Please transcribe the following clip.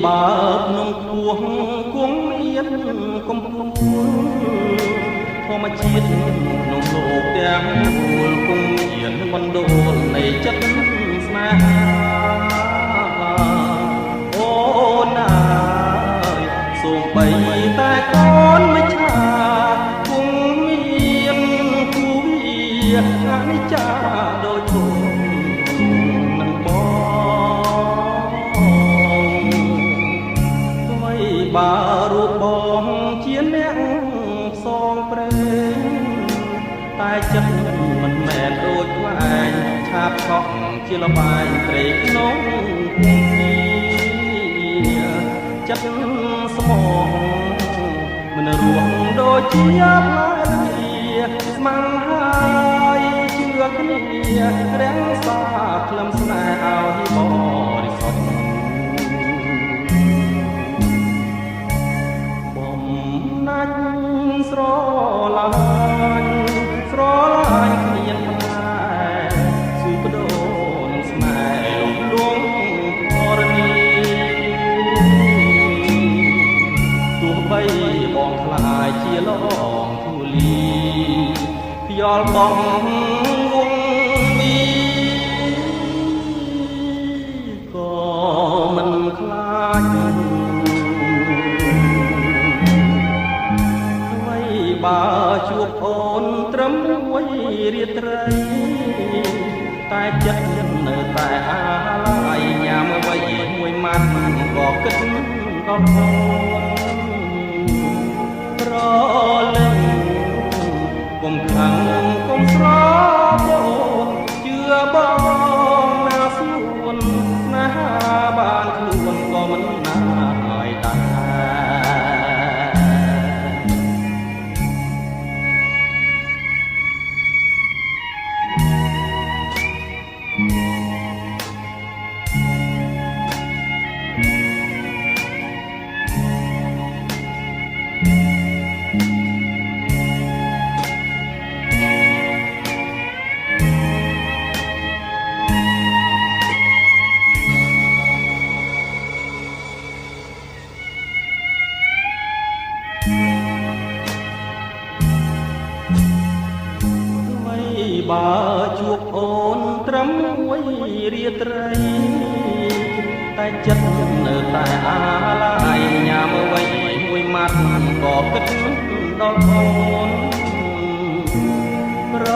បើភ្នំខ្ពស់គង់មានកំពូលធម្មជាតិក្នុងលោកទាំងមូលគង់មានបណ្ដូលនៃចិត្តស្នេហាអូនអើយសូមបីតែកូនមិនឆាគង់មានគូវាអនិច្ចាដូចធំនឹងបងបើរូបបងជាអ្នកផ្សងព្រេងតែចិត្តមិនមែនដូចខ្លែងឆាបខកជាលបែងព្រៃក្នុងភូមិចិត្តស្មោះមិនរស់ដូចជាផ្លែស្មាំងហើយជឿគ្នារាំងសាក្លឹមស្នេហ៍ឲ្យបរិសុទ្ធណាច់ស្រឡាញ់គ្មានផ្លែស៊ឺបដូរនឹងស្នេហ៍លំលងធរណីទោះបីបងខ្លាយជាលងធូលីខ្យល់បងវងមីក៏មិនខ្លាចបើជួបអូនត្រឹមមួយរាត្រីតែចិត្តនៅតែអាឡ័យញ៉ាំអ្វីមួយម៉ាត់ក៏គិតដល់អូនប្រលឹងកុំខឹងកុំស្រពោនជឿបងណាស្នួនណាបានខ្លួនក៏មិនណាឲ្យដែរបើជួបអូនត្រឹមមួយរាត្រីតែចិត្តនៅតែអាឡ័យញ៉ាំអ្វីមួយម៉ាត់ក៏គិតដល់អូនប្រ